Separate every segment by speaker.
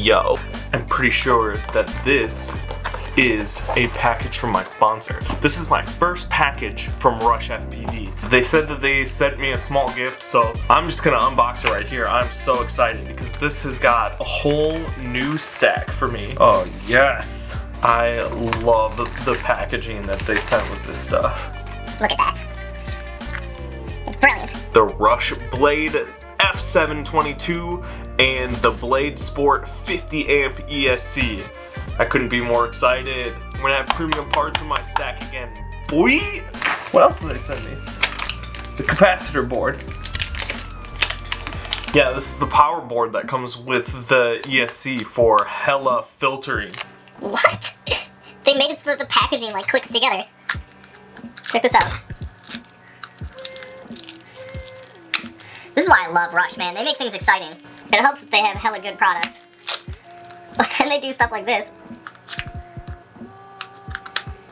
Speaker 1: Yo, I'm pretty sure that this is a package from my sponsor. This is my first package from RushFPV. They said that they sent me a small gift, so I'm just gonna unbox it right here. I'm so excited because this has got a whole new stack for me. Oh yes, I love the packaging that they sent with this stuff.
Speaker 2: Look at that. It's brilliant.
Speaker 1: The Rush Blade F722 and the Blade Sport 50 amp ESC. I couldn't be more excited. I'm gonna have premium parts in my stack again. Boy! What else did they send me? The capacitor board. Yeah, this is the power board that comes with the ESC for hella filtering.
Speaker 2: What? They made it so that the packaging like clicks together. Check this out. This is why I love Rush, man. They make things exciting. It helps that they have hella good products. But then they do stuff like this.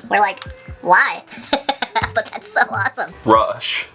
Speaker 2: We're like, why? But that's so awesome.
Speaker 1: Rush.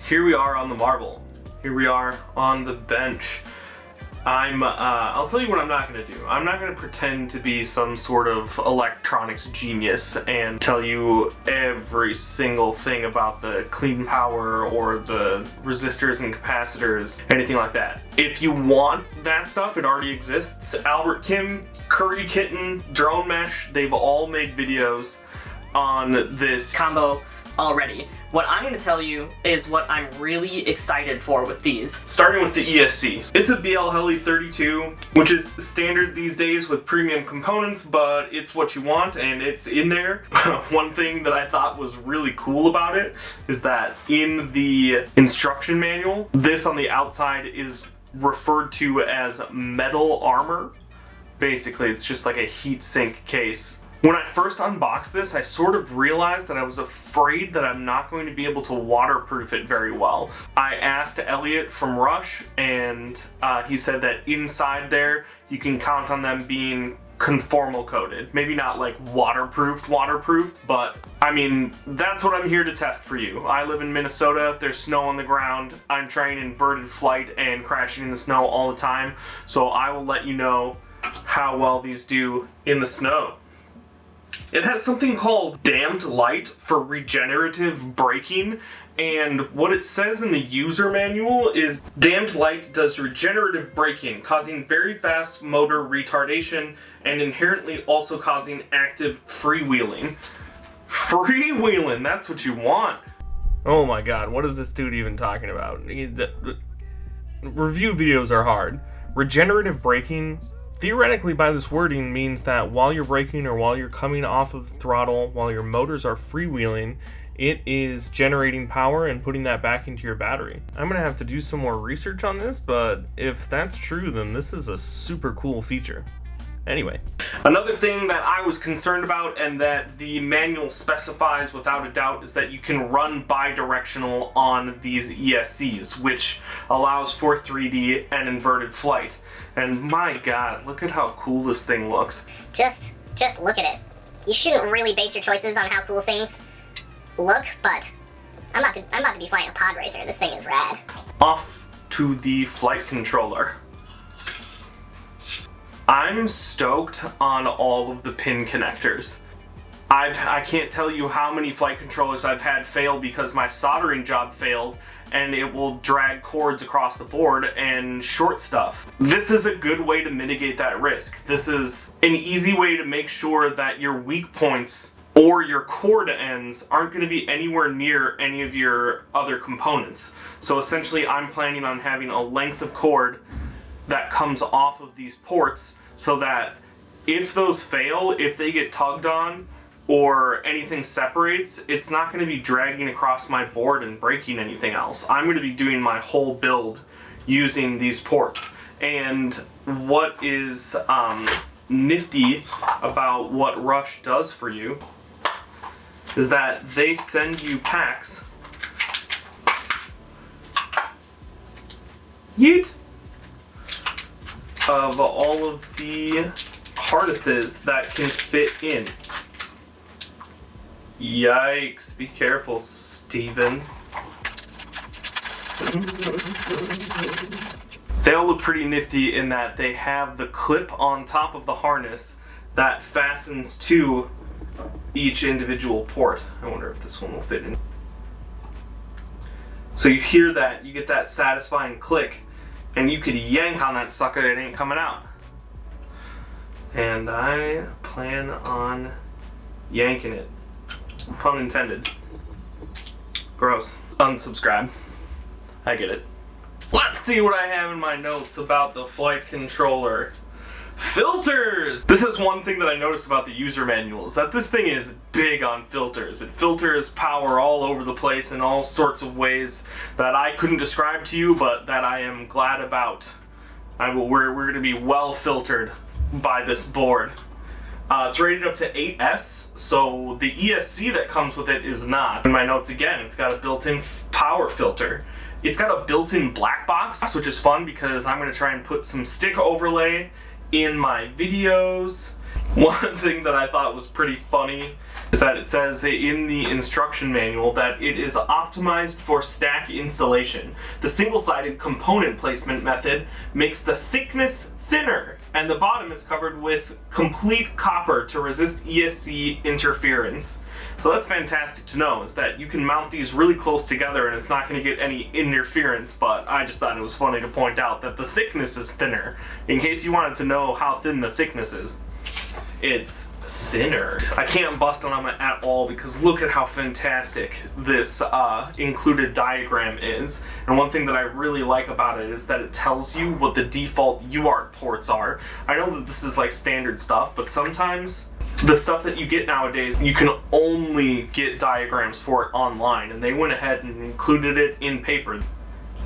Speaker 1: Here we are on the marble. Here we are on the bench. I'll tell you what I'm not gonna do. I'm not gonna pretend to be some sort of electronics genius and tell you every single thing about the clean power or the resistors and capacitors, anything like that. If you want that stuff, it already exists. Albert Kim, Curry Kitten, Drone Mesh, they've all made videos on this
Speaker 3: combo already. What I'm going to tell you is what I'm really excited for with these.
Speaker 1: Starting with the ESC. It's a BL Heli 32, which is standard these days with premium components, but it's what you want and it's in there. One thing that I thought was really cool about it is that in the instruction manual, this on the outside is referred to as metal armor. Basically, it's just like a heat sink case. When I first unboxed this, I sort of realized that I was afraid that I'm not going to be able to waterproof it very well. I asked Elliot from Rush, and he said that inside there, you can count on them being conformal coated. Maybe not like waterproof, but I mean, that's what I'm here to test for you. I live in Minnesota, there's snow on the ground, I'm trying inverted flight and crashing in the snow all the time, so I will let you know how well these do in the snow. It has something called dammed light for regenerative braking, and what it says in the user manual is dammed light does regenerative braking, causing very fast motor retardation and inherently also causing active freewheeling. Freewheeling, that's what you want. Oh my god, what is this dude even talking about? Review videos are hard. Regenerative braking, theoretically by this wording, means that while you're braking or while you're coming off of the throttle, while your motors are freewheeling, it is generating power and putting that back into your battery. I'm gonna have to do some more research on this, but if that's true, then this is a super cool feature. Anyway, another thing that I was concerned about and that the manual specifies without a doubt is that you can run bidirectional on these ESCs, which allows for 3D and inverted flight. And my god, look at how cool this thing looks.
Speaker 2: Just look at it. You shouldn't really base your choices on how cool things look, but I'm about to be flying a pod racer. This thing is rad.
Speaker 1: Off to the flight controller. I'm stoked on all of the pin connectors. I can't tell you how many flight controllers I've had fail because my soldering job failed and it will drag cords across the board and short stuff. This is a good way to mitigate that risk. This is an easy way to make sure that your weak points or your cord ends aren't going to be anywhere near any of your other components. So essentially I'm planning on having a length of cord that comes off of these ports so that if those fail, if they get tugged on or anything separates, it's not going to be dragging across my board and breaking anything else. I'm going to be doing my whole build using these ports. And what is nifty about what Rush does for you is that they send you packs of all of the harnesses that can fit in. Yikes, be careful, Steven. They all look pretty nifty in that they have the clip on top of the harness that fastens to each individual port. I wonder if this one will fit in. So you hear that, you get that satisfying click, and you could yank on that sucker, it ain't coming out. And I plan on yanking it. Pun intended. Gross. Unsubscribe. I get it. Let's see what I have in my notes about the flight controller. Filters! This is one thing that I noticed about the user manual, is that this thing is big on filters. It filters power all over the place in all sorts of ways that I couldn't describe to you, but that I am glad about. We're going to be well filtered by this board. It's rated up to 8S, so the ESC that comes with it is not. In my notes again, it's got a built-in power filter. It's got a built-in black box, which is fun because I'm going to try and put some stick overlay in my videos. One thing that I thought was pretty funny is that it says in the instruction manual that it is optimized for stack installation. The single-sided component placement method makes the thickness thinner, and the bottom is covered with complete copper to resist ESC interference. So that's fantastic to know, is that you can mount these really close together and it's not going to get any interference, but I just thought it was funny to point out that the thickness is thinner. In case you wanted to know how thin the thickness is, it's thinner. I can't bust on them at all because look at how fantastic this included diagram is. And one thing that I really like about it is that it tells you what the default UART ports are. I know that this is like standard stuff, but sometimes the stuff that you get nowadays, you can only get diagrams for it online, and they went ahead and included it in paper.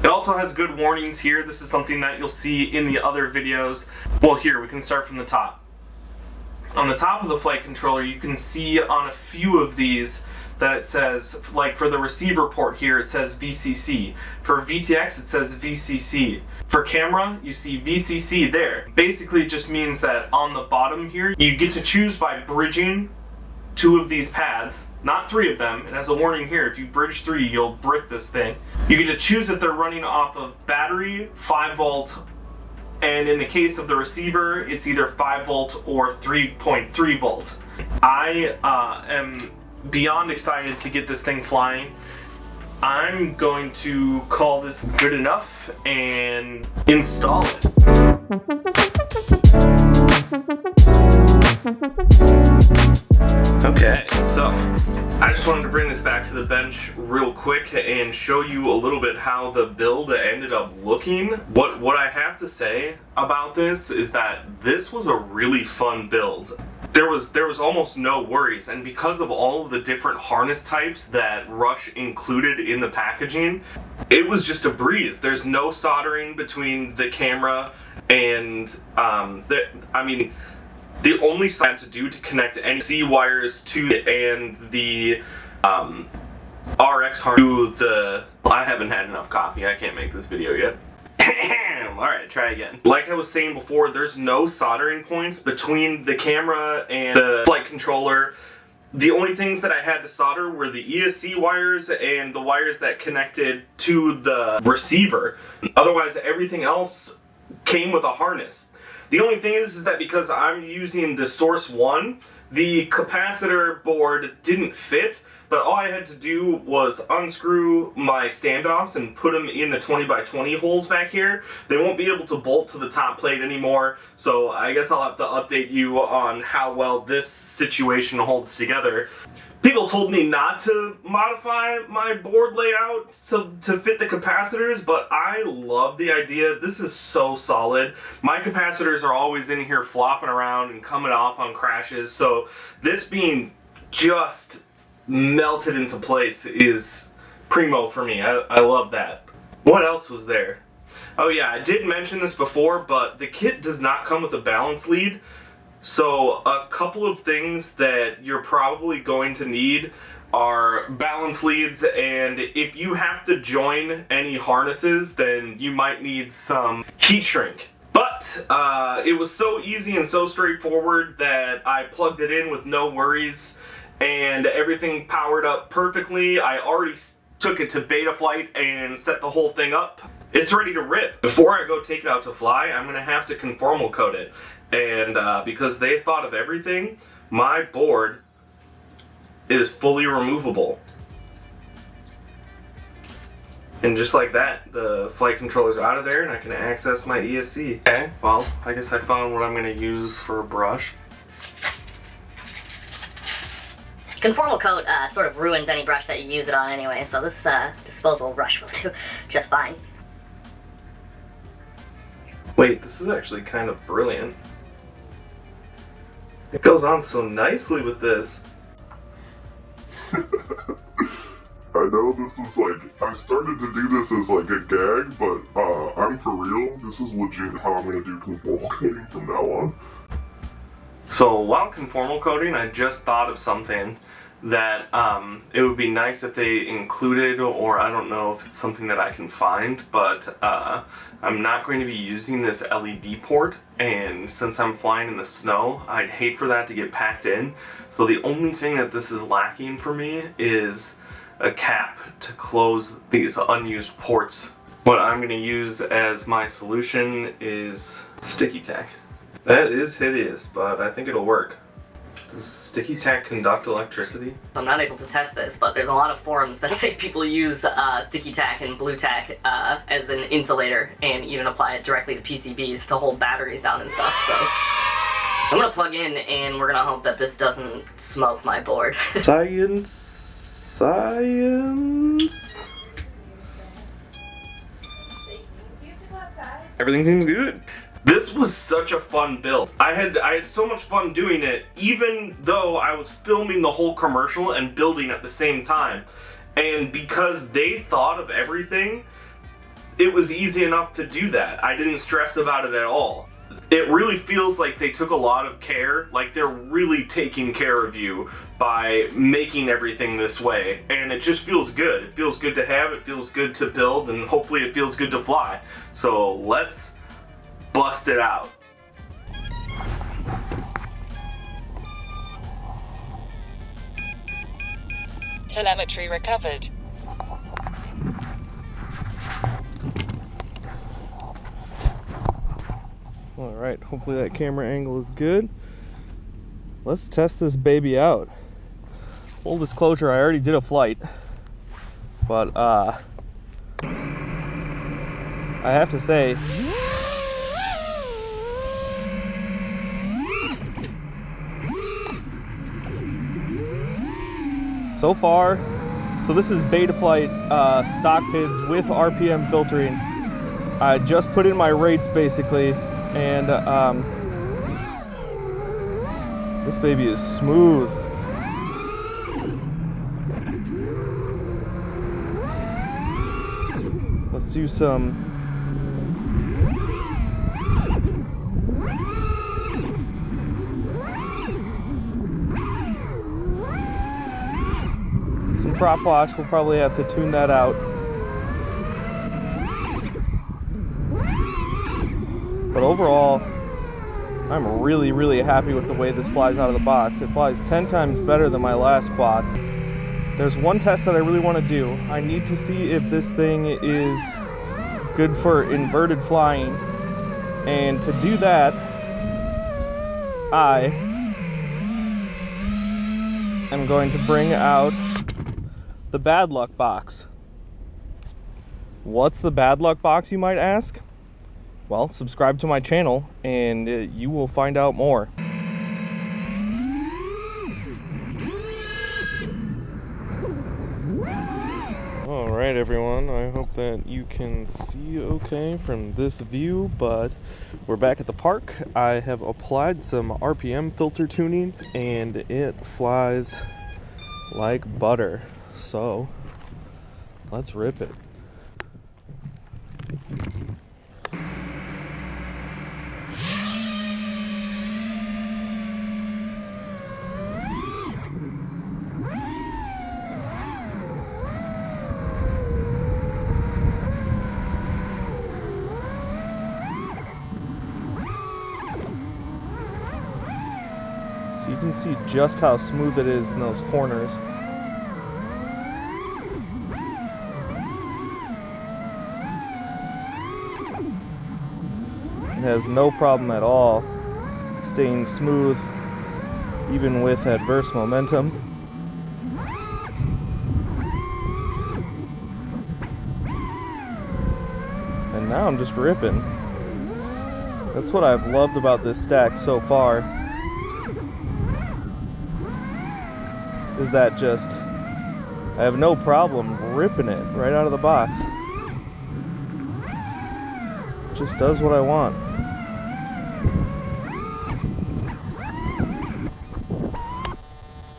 Speaker 1: It also has good warnings here. This is something that you'll see in the other videos. Well, here, we can start from the top. On the top of the flight controller, you can see on a few of these that it says, like for the receiver port here, it says VCC. For VTX, it says VCC. For camera, you see VCC there. Basically, it just means that on the bottom here, you get to choose by bridging 2 of these pads, not 3 of them. It has a warning here, if you bridge 3, you'll brick this thing. You get to choose if they're running off of battery, 5 volt, and in the case of the receiver, it's either 5 volt or 3.3 volt. I am beyond excited to get this thing flying. I'm going to call this good enough and install it. Okay, so I just wanted to bring this back to the bench real quick and show you a little bit how the build ended up looking. What I have to say about this is that this was a really fun build. There was almost no worries, and because of all of the different harness types that Rush included in the packaging, it was just a breeze. There's no soldering between the camera and the only thing I had to do to connect any C wires to and the RX harness to the... I haven't had enough coffee, I can't make this video yet. Alright, try again. Like I was saying before, there's no soldering points between the camera and the flight controller. The only things that I had to solder were the ESC wires and the wires that connected to the receiver. Otherwise, everything else came with a harness. The only thing is that because I'm using the Source One, the capacitor board didn't fit, but all I had to do was unscrew my standoffs and put them in the 20x20 holes back here. They won't be able to bolt to the top plate anymore, so I guess I'll have to update you on how well this situation holds together. People told me not to modify my board layout to fit the capacitors, but I love the idea. This is so solid. My capacitors are always in here flopping around and coming off on crashes, so this being just melted into place is primo for me. I love that. What else was there? Oh yeah, I did mention this before, but the kit does not come with a balance lead. So a couple of things that you're probably going to need are balance leads, and if you have to join any harnesses, then you might need some heat shrink. But it was so easy and so straightforward that I plugged it in with no worries, and everything powered up perfectly. I already took it to beta flight and set the whole thing up. It's ready to rip. Before I go take it out to fly, I'm gonna have to conformal coat it. And because they thought of everything, my board is fully removable. And just like that, the flight controller's out of there and I can access my ESC. Okay, well, I guess I found what I'm gonna use for a brush.
Speaker 2: Conformal coat sort of ruins any brush that you use it on anyway, so this disposal brush will do just fine.
Speaker 1: Wait, this is actually kind of brilliant. It goes on so nicely with this.
Speaker 4: I know this is like, I started to do this as like a gag, but I'm for real. This is legit how I'm gonna do conformal coating from now on.
Speaker 1: So while conformal coating, I just thought of something that it would be nice if they included, or I don't know if it's something that I can find, but I'm not going to be using this LED port, and since I'm flying in the snow, I'd hate for that to get packed in. So the only thing that this is lacking for me is a cap to close these unused ports. What I'm going to use as my solution is sticky tack. That is hideous, but I think it'll work. Does sticky tack conduct electricity?
Speaker 3: I'm not able to test this, but there's a lot of forums that say people use sticky tack and blue tack as an insulator and even apply it directly to PCBs to hold batteries down and stuff, so I'm gonna plug in and we're gonna hope that this doesn't smoke my board.
Speaker 1: Science. Science. Everything seems good. This was such a fun build. I had so much fun doing it, even though I was filming the whole commercial and building at the same time. And because they thought of everything, it was easy enough to do that. I didn't stress about it at all. It really feels like they took a lot of care, like they're really taking care of you by making everything this way. And it just feels good. It feels good to have, it feels good to build, and hopefully it feels good to fly. So let's bust it out.
Speaker 5: Telemetry recovered.
Speaker 6: Alright, hopefully that camera angle is good. Let's test this baby out. Full disclosure, I already did a flight, but I have to say, so far, so this is beta flight stock PIDs with RPM filtering. I just put in my rates basically, and this baby is smooth. Let's do some prop wash. We'll probably have to tune that out. But overall, I'm really happy with the way this flies out of the box. It flies 10 times better than my last quad. There's one test that I really want to do. I need to see if this thing is good for inverted flying. And to do that, I am going to bring out the bad luck box. What's the bad luck box, you might ask? Well, subscribe to my channel and you will find out more. Alright everyone, I hope that you can see okay from this view, but we're back at the park. I have applied some RPM filter tuning and it flies like butter. So, let's rip it. So you can see just how smooth it is in those corners. It has no problem at all staying smooth even with adverse momentum. And now I'm just ripping. That's what I've loved about this stack so far, is that just I have no problem ripping it right out of the box. Just does what I want.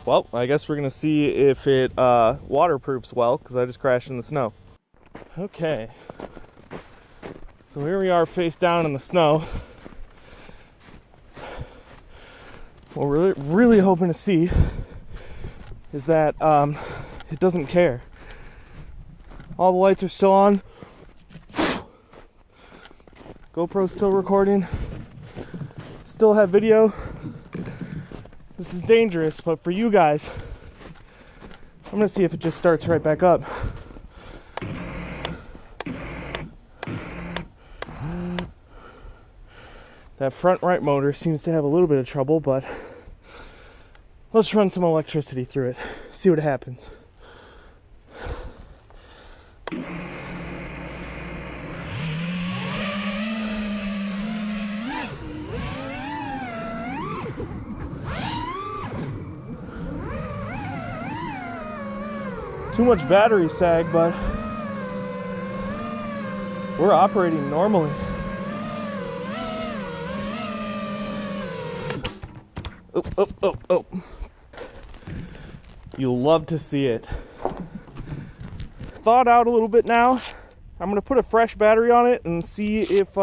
Speaker 6: Well, I guess we're gonna see if it waterproofs well, because I just crashed in the snow. Okay, so here we are face down in the snow. What we're really hoping to see is that it doesn't care. All the lights are still on. GoPro's still recording. Still have video. This is dangerous, but for you guys, I'm gonna see if it just starts right back up. That front right motor seems to have a little bit of trouble, but let's run some electricity through it, see what happens. Too much battery sag, but we're operating normally. Oh. You'll love to see it. Thawed out a little bit now. I'm gonna put a fresh battery on it and see if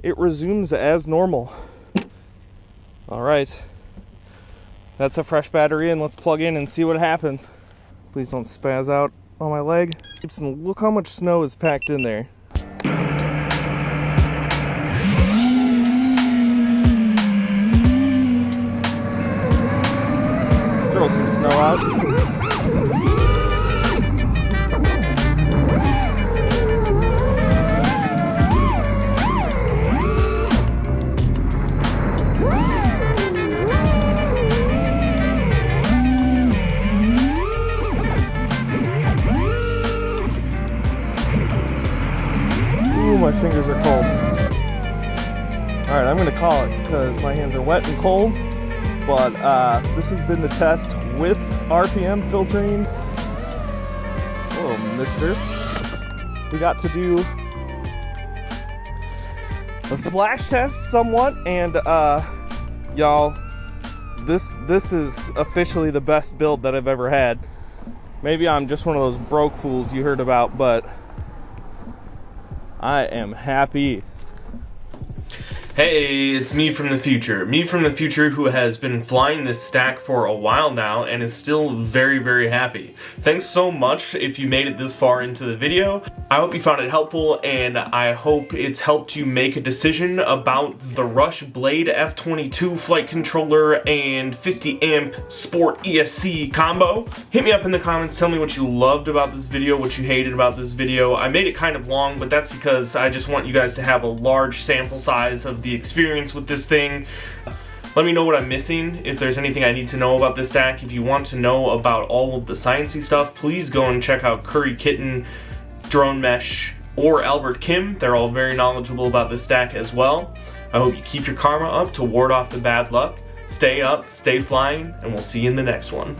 Speaker 6: it resumes as normal. All right, that's a fresh battery in. Let's plug in and see what happens. Please don't spaz out on my leg. Look how much snow is packed in there. Throw some snow out. Ooh, my fingers are cold. Alright, I'm gonna call it because my hands are wet and cold. But this has been the test with RPM filtering. Oh, mister. We got to do a slash test somewhat, and y'all, this is officially the best build that I've ever had. Maybe I'm just one of those broke fools you heard about, but I am happy.
Speaker 1: Hey, it's me from the future. Me from the future who has been flying this stack for a while now and is still very, very happy. Thanks so much if you made it this far into the video. I hope you found it helpful, and I hope it's helped you make a decision about the Rush Blade F22 flight controller and 50 amp Sport ESC combo. Hit me up in the comments, tell me what you loved about this video, what you hated about this video. I made it kind of long, but that's because I just want you guys to have a large sample size of the experience with this thing. Let me know what I'm missing, if there's anything I need to know about this stack. If you want to know about all of the sciencey stuff, please go and check out Curry Kitten, Drone Mesh, or Albert Kim. They're all very knowledgeable about this stack as well. I hope you keep your karma up to ward off the bad luck. Stay up, stay flying, and we'll see you in the next one.